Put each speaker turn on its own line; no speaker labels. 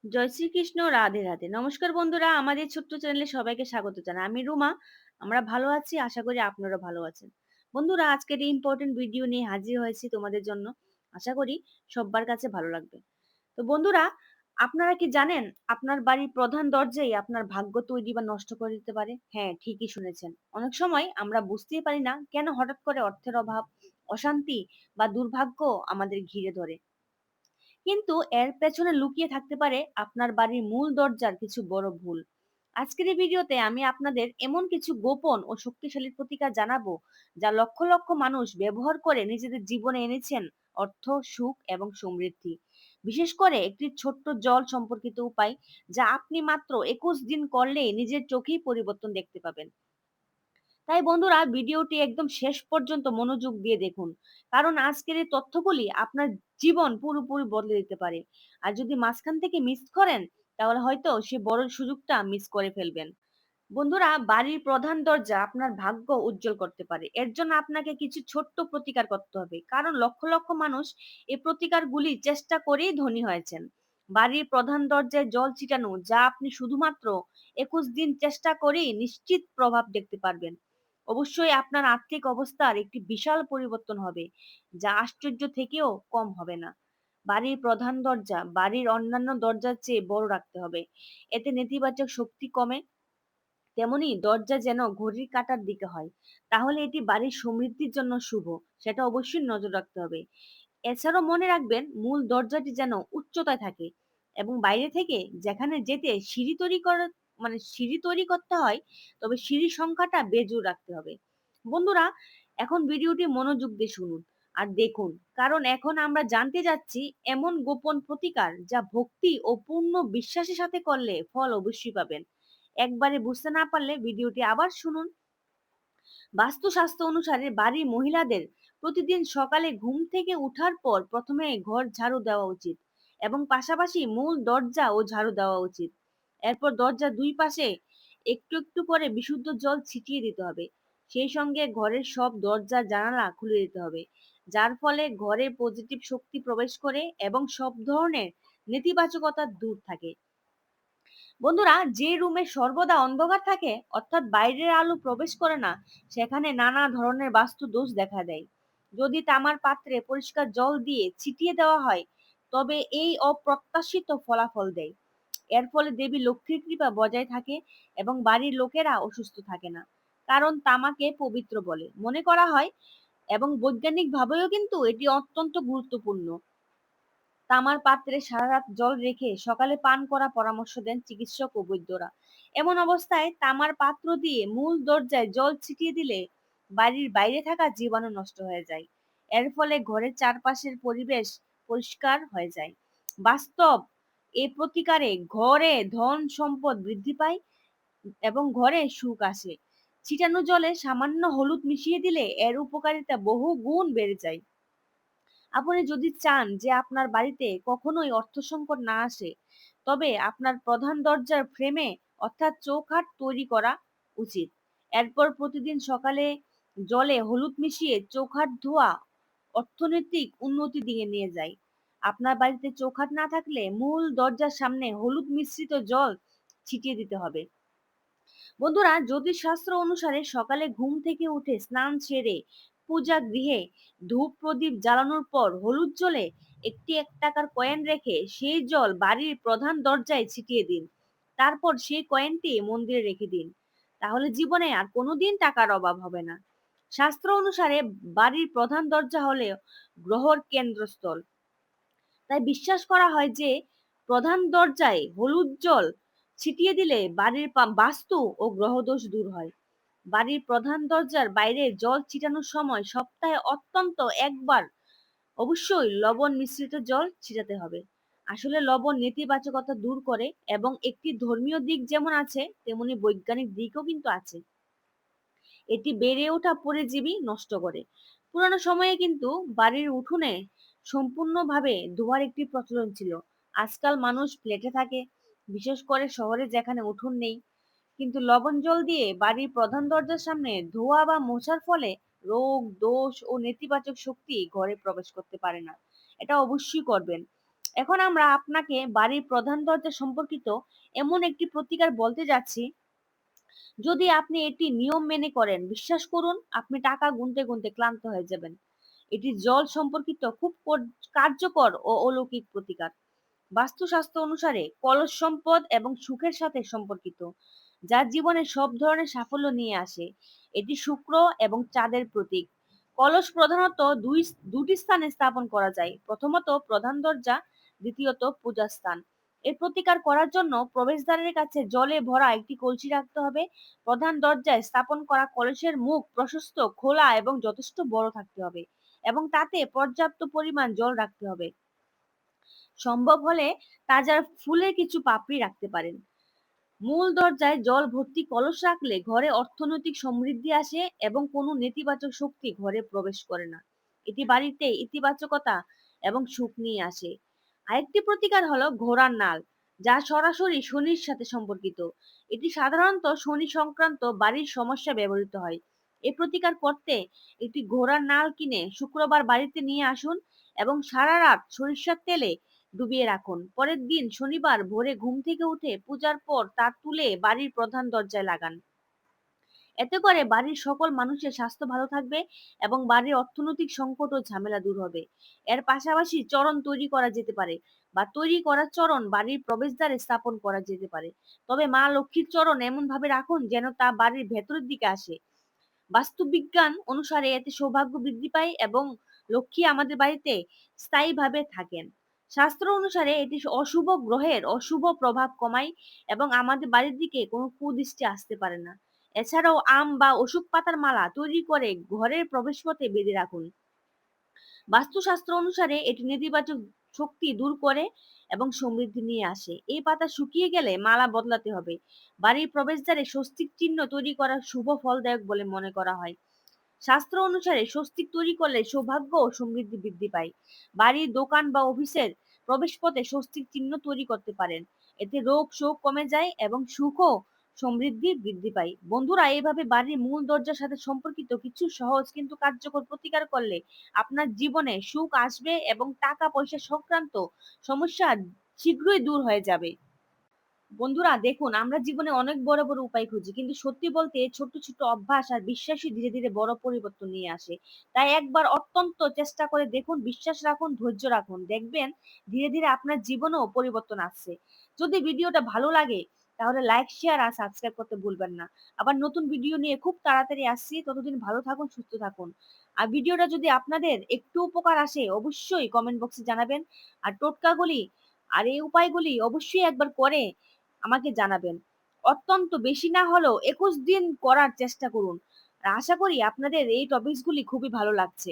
জয় শ্রীকৃষ্ণ, রাধে রাধে। নমস্কার বন্ধুরা, আমাদের ছোট্ট চ্যানেলে সবাইকে স্বাগত জানাই। আমি রুমা। আমরা ভালো আছি, আশা করি আপনারা ভালো আছেন। বন্ধুরা, আজকের এই ইম্পর্টেন্ট ভিডিও নিয়ে হাজির হয়েছি তোমাদের জন্য। আশা করি সবার কাছে ভালো লাগবে। তো বন্ধুরা, আপনারা কি জানেন আপনার বাড়ির প্রধান দরজাই আপনার ভাগ্য তৈরি বা নষ্ট করে দিতে পারে? হ্যাঁ, ঠিকই শুনেছেন। অনেক সময় আমরা বুঝতেই পারি না কেন হঠাৎ করে অর্থের অভাব, অশান্তি বা দুর্ভাগ্য আমাদের ঘিরে ধরে। কিন্তু এর পেছনে লুকিয়ে থাকতে পারে আপনার বাড়ির মূল দরজার কিছু বড় ভুল। আজকের এই ভিডিওতে আমি আপনাদের এমন কিছু গোপন ও শক্তিশালী প্রতিকার জানাবো, যা লক্ষ লক্ষ মানুষ ব্যবহার করে নিজেদের জীবনে এনেছেন অর্থ, সুখ এবং সমৃদ্ধি। বিশেষ করে একটি ছোট্ট জল সম্পর্কিত উপায়, যা আপনি মাত্র 21 দিন করলেই নিজের চোখেই পরিবর্তন দেখতে পাবেন। তাই বন্ধুরা, ভিডিওটি একদম শেষ পর্যন্ত মনোযোগ দিয়ে দেখুন, কারণ আজকের এই তথ্যগুলি আপনার জীবন পুরোপুরি বদলে দিতে পারে। আর যদি মাঝখান থেকে মিস করেন, তাহলে হয়তো সে বড় সুযোগটা মিস করে ফেলবেন। বন্ধুরা, বাড়ির প্রধান দরজা আপনার ভাগ্য উজ্জ্বল করতে পারে। এর জন্য আপনাকে কিছু ছোট্ট প্রতিকার করতে হবে, কারণ লক্ষ লক্ষ মানুষ এই প্রতিকারগুলি চেষ্টা করেই ধনী হয়েছেন। বাড়ির প্রধান দরজায় জল ছিটানো, যা আপনি শুধুমাত্র 21 দিন চেষ্টা করেই নিশ্চিত প্রভাব দেখতে পারবেন। অবশ্যই আপনার আর্থিক অবস্থার একটি বিশাল পরিবর্তন হবে, যা আশ্চর্য থেকেও কম হবে না। বাড়ির প্রধান দরজা বাড়ির অন্যান্য দরজার চেয়ে বড় রাখতে হবে। এতে নেতিবাচক শক্তি কমে। তেমনি দরজা যেন ঘড়ির কাঁটার দিকে হয়, তাহলে এটি বাড়ির সমৃদ্ধির জন্য শুভ। সেটা অবশ্যই নজর রাখতে হবে। এছাড়াও মনে রাখবেন, মূল দরজাটি যেন উচ্চতায় থাকে এবং বাইরে থেকে যেখানে যেতে সিঁড়ি তৈরি করতে হয়, তবে সিঁড়ির সংখ্যাটা বেজোড় রাখতে হবে। বন্ধুরা, এখন ভিডিওটি মনোযোগ দিয়ে শুনুন আর দেখুন, কারণ এখন আমরা জানতে যাচ্ছি এমন গোপন প্রতিকার, যা ভক্তি ও পূর্ণ বিশ্বাসের সাথে করলে ফল অবশ্যই পাবেন। একবারে বুঝতে না পারলে ভিডিওটি আবার শুনুন। বাস্তুশাস্ত্র অনুসারে বাড়ির মহিলাদের প্রতিদিন সকালে ঘুম থেকে ওঠার পর প্রথমে ঘর ঝাড়ু দেওয়া উচিত এবং পাশাপাশি মূল দরজাও ঝাড়ু দেওয়া উচিত। এরপর দরজার দুই পাশে একটু একটু করে বিশুদ্ধ জল ছিটিয়ে দিতে হবে। সেই সঙ্গে ঘরের সব দরজা জানালা খুলে দিতে হবে, যার ফলে ঘরে পজিটিভ শক্তি প্রবেশ করে এবং সব ধরনের নেতিবাচকতা দূর থাকে। বন্ধুরা, যে রুমে সর্বদা অন্ধকার থাকে, অর্থাৎ বাইরের আলো প্রবেশ করে না, সেখানে নানা ধরনের বাস্তু দোষ দেখা দেয়। যদি তামার পাত্রে পরিষ্কার জল দিয়ে ছিটিয়ে দেওয়া হয়, তবে এই অপ্রত্যাশিত ফলাফল দেয়। এর ফলে দেবী লক্ষ্মীর কৃপা বজায় থাকে এবং বাড়ির লোকেরা অসুস্থ থাকে না, কারণ তামাকে পবিত্র বলে মনে করা হয় এবং বৈজ্ঞানিক ভাবেও কিন্তু এটি অত্যন্ত গুরুত্বপূর্ণ। তামার পাত্রে সারা রাত জল রেখে সকালে পান করা পরামর্শ দেন চিকিৎসক ও বৈদ্যরা। এমন অবস্থায় তামার পাত্র দিয়ে মূল দরজায় জল ছিটিয়ে দিলে বাড়ির বাইরে থাকা জীবাণু নষ্ট হয়ে যায়। এর ফলে ঘরের চারপাশের পরিবেশ পরিষ্কার হয়ে যায়। বাস্তব এই প্রতিকারে ঘরে ধন সম্পদ বৃদ্ধি পায় এবং ঘরে সুখ আসে। ছিটানো জলে সামান্য হলুদ মিশিয়ে দিলে এর উপকারিতা বহু গুণ বেড়ে যায়। আপনি যদি চান যে আপনার বাড়িতে কখনোই অর্থ সংকট না আসে, তবে আপনার প্রধান দরজার ফ্রেমে অর্থাৎ চৌকাঠ তৈরি করা উচিত। এরপর প্রতিদিন সকালে জলে হলুদ মিশিয়ে চৌকাঠ ধোয়া অর্থনৈতিক উন্নতি দিকে নিয়ে যায়। আপনার বাড়িতে চৌকাঠ না থাকলে মূল দরজার সামনে হলুদ মিশ্রিত জল ছিটিয়ে দিতে হবে। বন্ধুরা, জ্যোতিষশাস্ত্র অনুসারে সকালে ঘুম থেকে উঠে স্নান সেরে পূজা গৃহে ধূপ প্রদীপ জ্বালানোর পর হলুদ জলে একটি 1 টাকার কয়েন রেখে সেই জল বাড়ির প্রধান দরজায় ছিটিয়ে দিন। তারপর সেই কয়েনটি মন্দিরে রেখে দিন। তাহলে জীবনে আর কোনোদিন টাকার অভাব হবে না। শাস্ত্র অনুসারে বাড়ির প্রধান দরজা হলে গ্রহর কেন্দ্রস্থল। তাই বিশ্বাস করা হয় যে প্রধান দরজায় হলুদ জল ছিটিয়ে দিলে বাড়ির বাস্তু ও গ্রহদোষ দূর হয়। বাড়ির প্রধান দরজার বাইরে জল ছিটানোর সময় সপ্তাহে অত্যন্ত একবার অবশ্যই লবণ মিশ্রিত জল ছিটাতে হবে। আসলে লবণ নেতিবাচকতা দূর করে এবং একটি ধর্মীয় দিক যেমন আছে, তেমনি বৈজ্ঞানিক দিকও কিন্তু আছে। এটি বেড়ে ওঠা পরজীবী নষ্ট করে। পুরানো সময়ে কিন্তু বাড়ির উঠোনে সম্পূর্ণভাবে ধোয়ার একটি প্রচলন ছিল। আজকাল মানুষ ফ্ল্যাটে থাকে, বিশেষ করে শহরে যেখানে উঠোন নেই। কিন্তু লবণ জল দিয়ে বাড়ির প্রধান দরজার সামনে ধোয়া বা মোছার ফলে রোগ দোষ ও নেতিবাচক শক্তি ঘরে প্রবেশ করতে পারে না। এটা অবশ্যই করবেন। এখন আমরা আপনাকে বাড়ির প্রধান দরজা সম্পর্কিত এমন একটি প্রতিকার বলতে যাচ্ছি, যদি আপনি এটি নিয়ম মেনে করেন, বিশ্বাস করুন আপনি টাকা গুনতে গুনতে ক্লান্ত হয়ে যাবেন। এটি জল সম্পর্কিত খুব কার্যকর ও অলৌকিক প্রতিকার। বাস্তুশাস্ত্র অনুসারে কলস সম্পদ এবং সুখের সাথে সম্পর্কিত, যা জীবনে সব ধরনের সাফল্য নিয়ে আসে। এটি শুক্র এবং চাঁদের প্রতীক। কলস প্রধানত দুটি স্থানে স্থাপন করা যায়, প্রথমত প্রধান দরজা, দ্বিতীয়ত পূজা স্থান। এর প্রতিকার করার জন্য প্রবেশদ্বারের কাছে জলে ভরা একটি কলসি রাখতে হবে। প্রধান দরজায় স্থাপন করা কলসের মুখ প্রশস্ত, খোলা এবং যথেষ্ট বড় থাকতে হবে, এবং তাতে পর্যাপ্ত পরিমাণ জল রাখতে হবে। সম্ভব হলে তাজা ফুলের কিছু পাপড়ি রাখতে পারেন। মূল দরজায় জল ভর্তি কলস রাখলে ঘরে অর্থনৈতিক সমৃদ্ধি আসে এবং কোনো নেতিবাচক শক্তি ঘরে প্রবেশ করে না। এটি বাড়িতে ইতিবাচকতা এবং সুখ নিয়ে আসে। আরেকটি প্রতিকার হলো ঘোড়ার নাল, যা সরাসরি শনির সাথে সম্পর্কিত। এটি সাধারণত শনি সংক্রান্ত বাড়ির সমস্যা ব্যবহৃত হয়। এই প্রতিকার করতে একটি ঘোড়ার নাল কিনে শুক্রবার বাড়িতে নিয়ে আসুন এবং সারা রাত সরিষার তেলে ডুবিয়ে রাখুন। পরের দিন শনিবার ভোরে ঘুম থেকে উঠে পূজার পর তা তুলে বাড়ির প্রধান দরজায় লাগান। এতে করে বাড়ির সকল মানুষের স্বাস্থ্য ভালো থাকবে এবং বাড়ির অর্থনৈতিক সংকট ও ঝামেলা দূর হবে। এর পাশাপাশি চরণ তৈরি করা যেতে পারে, বা তৈরি করা চরণ বাড়ির প্রবেশদ্বারে স্থাপন করা যেতে পারে। তবে মা লক্ষ্মীর চরণ এমন ভাবে রাখুন যেন তা বাড়ির ভেতরের দিকে আসে। বাস্তুবিজ্ঞান অনুসারে এতে সৌভাগ্য বৃদ্ধি পায় এবং লক্ষ্মী আমাদের বাড়িতে স্থায়ীভাবে থাকেন। শাস্ত্র অনুসারে এটি অশুভ গ্রহের অশুভ প্রভাব কমায় এবং আমাদের বাড়ির দিকে কোনো কুদৃষ্টি আসতে পারে না। এছাড়াও আম বা অশোক পাতার মালা তৈরি করে ঘরের প্রবেশপথে বেঁধে রাখুন। বাস্তুশাস্ত্র অনুসারে এটি নেতিবাচক শক্তি দূর করে এবং সমৃদ্ধি নিয়ে আসে। এই পাতা শুকিয়ে গেলে মালা বদলাতে হবে। বাড়ির প্রবেশদ্বারে স্বস্তিক চিহ্ন তৈরি করা শুভ ফলদায়ক বলে মনে করা হয়। শাস্ত্র অনুসারে স্বস্তিক তৈরি করলে সৌভাগ্য ও সমৃদ্ধি বৃদ্ধি পায়। বাড়ির, দোকান বা অফিসের প্রবেশপথে স্বস্তিক চিহ্ন তৈরি করতে পারেন। এতে রোগ শোক কমে যায় এবং সুখ ও সমৃদ্ধি বৃদ্ধি পায়। বন্ধুরা, এইভাবে বাড়ির মূল দরজার সাথে সম্পর্কিত কিছু সহজ কিন্তু কার্যকর প্রতিকার করলে আপনার জীবনে সুখ আসবে এবং টাকা পয়সা সংক্রান্ত সমস্যা শীঘ্রই দূর হয়ে যাবে। বন্ধুরা দেখুন, আমরা জীবনে অনেক বড় বড় উপায় খুঁজি, কিন্তু সত্যি বলতে ছোট্ট ছোট্ট অভ্যাস আর বিশ্বাসই ধীরে ধীরে বড় পরিবর্তন নিয়ে আসে। তাই একবার অত্যন্ত চেষ্টা করে দেখুন, বিশ্বাস রাখুন, ধৈর্য রাখুন, দেখবেন ধীরে ধীরে আপনার জীবনেও পরিবর্তন আসছে। যদি ভিডিওটা ভালো লাগে তাহলে লাইক, শেয়ার আর সাবস্ক্রাইব করতে ভুলবেন না। আবার নতুন ভিডিও নিয়ে খুব তাড়াতাড়ি আসছি। ততদিন ভালো থাকুন, সুস্থ থাকুন। আর ভিডিওটা যদি আপনাদের একটু উপকার আসে অবশ্যই কমেন্ট বক্সে জানাবেন। আর টোটকাগুলি আর এই উপায়গুলি অবশ্যই একবার করে আমাকে জানাবেন। অত্যন্ত বেশি না হলেও 21 দিন করার চেষ্টা করুন। আর আশা করি আপনাদের এই টপিকস গুলি খুবই ভালো লাগছে।